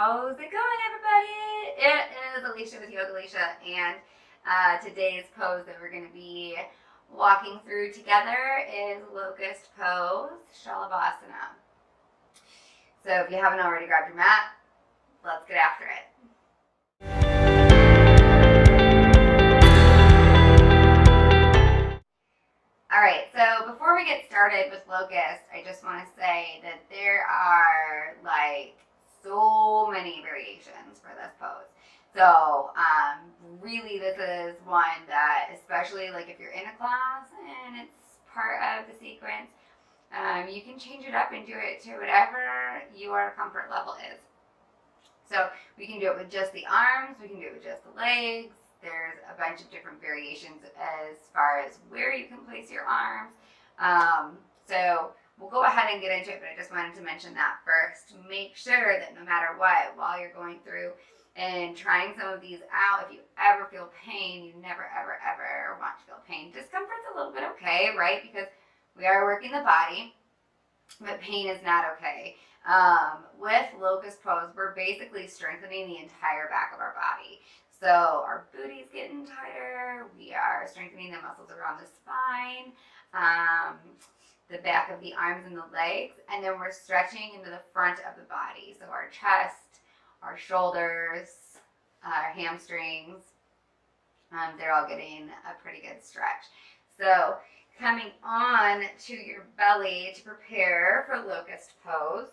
How's it going, everybody? It is Alicia with Yoga Alicia, and today's pose that we're going to be walking through together is Locust pose, Shalabhasana. So if you haven't already grabbed your mat, let's get after it. Alright, so before we get started with Locust, I just want to say that there are so many variations for this pose. So really this is one that, especially if you're in a class and it's part of the sequence, you can change it up and do it to whatever your comfort level is. So we can do it with just the arms, we can do it with just the legs. There's a bunch of different variations as far as where you can place your arms. So we'll go ahead and get into it, but I just wanted to mention that first. Make sure that no matter what, while you're going through and trying some of these out, if you ever feel pain, you never, ever, ever want to feel pain. Discomfort's a little bit okay, right? Because we are working the body, but pain is not okay. With Locust pose, we're basically strengthening the entire back of our body. So our booty's getting tighter, we are strengthening the muscles around the spine, the back of the arms and the legs, and then we're stretching into the front of the body. So our chest, our shoulders, our hamstrings, they're all getting a pretty good stretch. So coming on to your belly to prepare for Locust pose,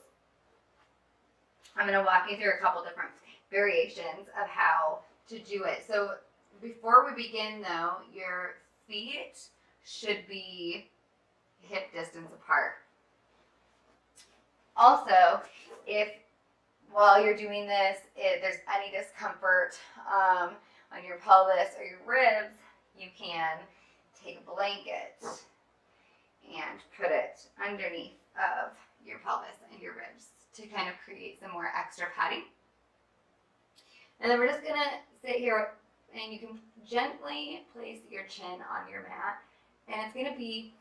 I'm going to walk you through a couple different variations of how to do it. So before we begin though, your feet should be hip distance apart. Also, if while you're doing this, if there's any discomfort on your pelvis or your ribs, you can take a blanket and put it underneath of your pelvis and your ribs to kind of create some more extra padding. And then we're just gonna sit here, and you can gently place your chin on your mat, and it's gonna be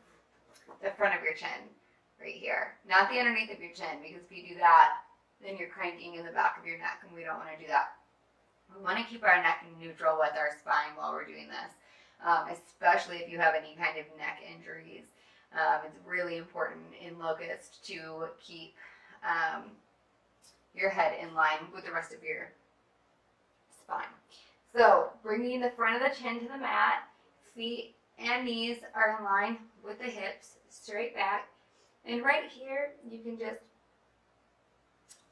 the front of your chin right here, not the underneath of your chin, because if you do that, then you're cranking in the back of your neck, and we don't want to do that. We want to keep our neck neutral with our spine while we're doing this, especially if you have any kind of neck injuries. It's really important in Locust to keep your head in line with the rest of your spine. So bringing the front of the chin to the mat, feet and knees are in line with the hips, straight back. And right here, you can just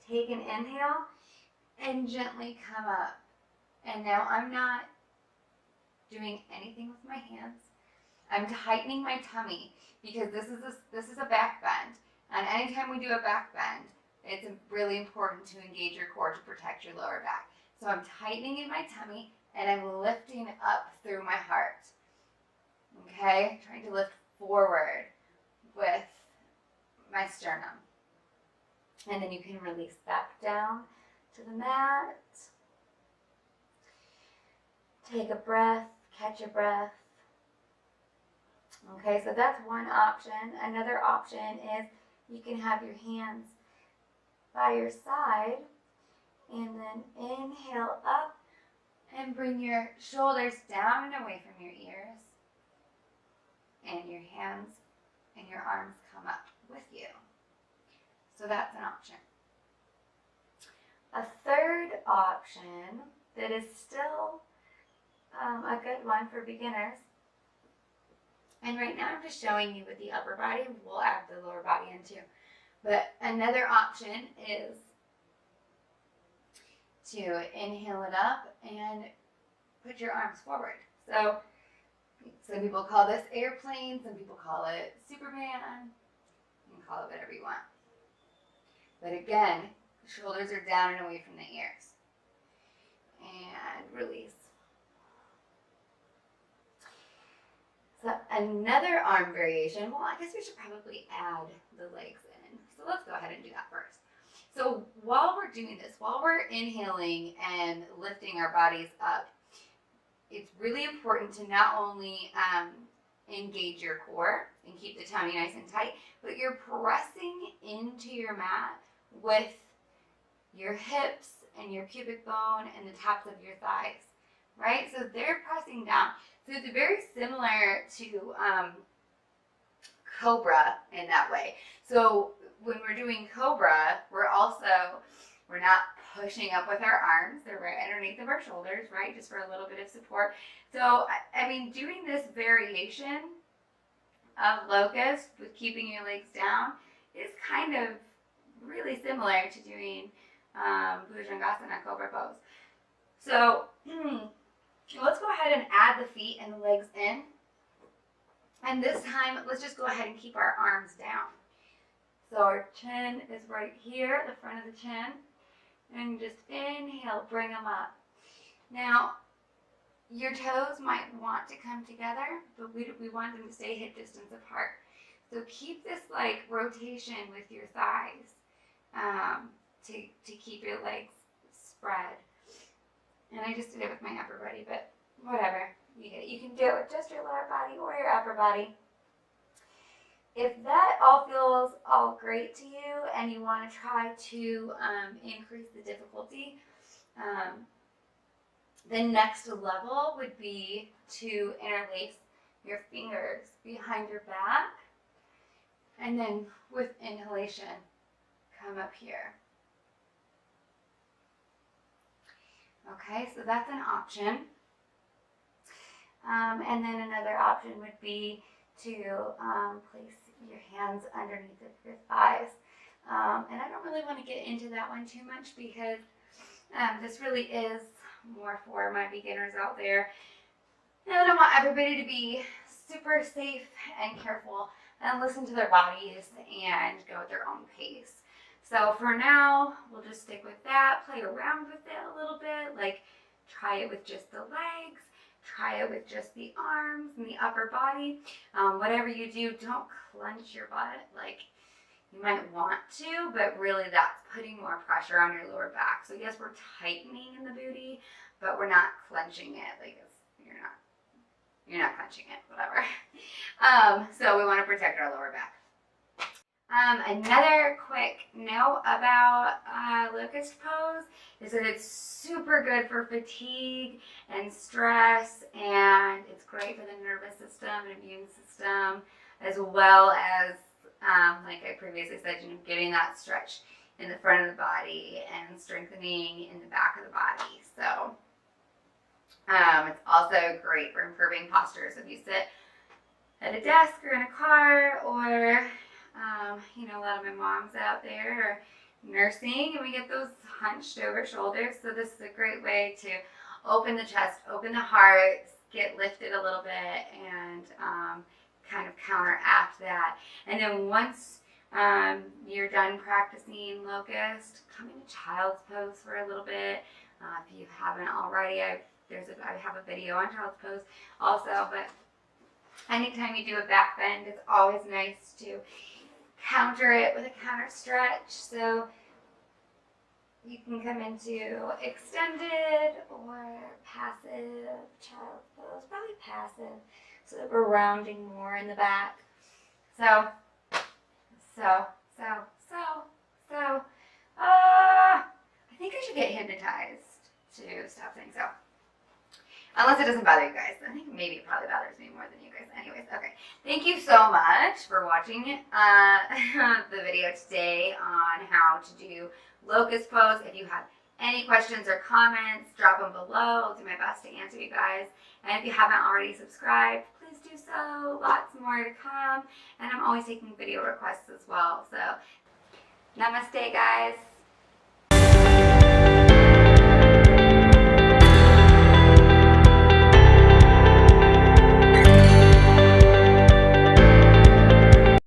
take an inhale and gently come up. And now I'm not doing anything with my hands. I'm tightening my tummy because this is a back bend. And anytime we do a back bend, it's really important to engage your core to protect your lower back. So I'm tightening in my tummy and I'm lifting up through my heart. Okay? Trying to lift forward with my sternum. And then you can release back down to the mat. Take a breath, catch a breath. Okay, so that's one option. Another option is you can have your hands by your side and then inhale up and bring your shoulders down and away from your ears, and your hands and your arms come up with you. So that's an option. A third option that is still a good one for beginners, and right now I'm just showing you with the upper body, we'll add the lower body in too. But another option is to inhale it up and put your arms forward. So some people call this airplane, some people call it Superman. You can call it whatever you want. But again, the shoulders are down and away from the ears. And release. So another arm variation, well, I guess we should probably add the legs in. So let's go ahead and do that first. So while we're doing this, while we're inhaling and lifting our bodies up, it's really important to not only engage your core and keep the tummy nice and tight, but you're pressing into your mat with your hips and your pubic bone and the tops of your thighs, right? So they're pressing down. So it's very similar to Cobra in that way. So when we're doing Cobra, we're not pushing up with our arms. They're right underneath of our shoulders, right? Just for a little bit of support. So, I mean, doing this variation of Locust with keeping your legs down is kind of really similar to doing Bhujangasana Cobra pose. So let's go ahead and add the feet and the legs in. And this time, let's just go ahead and keep our arms down. So our chin is right here, the front of the chin. And just inhale, bring them up. Now, your toes might want to come together, but we want them to stay hip distance apart. So keep this like rotation with your thighs to keep your legs spread. And I just did it with my upper body, but whatever. You get it. You can do it with just your lower body or your upper body. If that all feels all great to you and you want to try to increase the difficulty, the next level would be to interlace your fingers behind your back, and then with inhalation, come up here. Okay, so that's an option. And then another option would be to place your hands underneath of your thighs. And I don't really want to get into that one too much because this really is more for my beginners out there. And I don't want everybody to be super safe and careful and listen to their bodies and go at their own pace. So for now, we'll just stick with that, play around with it a little bit, like try it with just the legs, try it with just the arms and the upper body. Whatever you do, don't clench your butt. Like, you might want to, but really that's putting more pressure on your lower back. So yes, we're tightening in the booty, but we're not clenching it. Like, you're not clenching it, whatever. So we want to protect our lower back. Another quick note about Locust pose is that it's super good for fatigue and stress, and it's great for the nervous system and immune system, as well as, like I previously said, getting that stretch in the front of the body and strengthening in the back of the body. So it's also great for improving posture. So if you sit at a desk or in a car, or a lot of my moms out there are nursing, and we get those hunched over shoulders. So this is a great way to open the chest, open the heart, get lifted a little bit, and kind of counteract that. And then once you're done practicing Locust, come into child's pose for a little bit. If you haven't already, I have a video on child's pose also, but anytime you do a back bend, it's always nice to counter it with a counter stretch. So you can come into extended or passive child's pose, probably passive, so that we're rounding more in the back. I think I should get hypnotized to stop saying so. Unless it doesn't bother you guys. I think maybe it probably bothers me more than you guys. Anyways, okay. Thank you so much for watching the video today on how to do Locust pose. If you have any questions or comments, drop them below. I'll do my best to answer you guys. And if you haven't already subscribed, please do so. Lots more to come. And I'm always taking video requests as well. So, namaste, guys.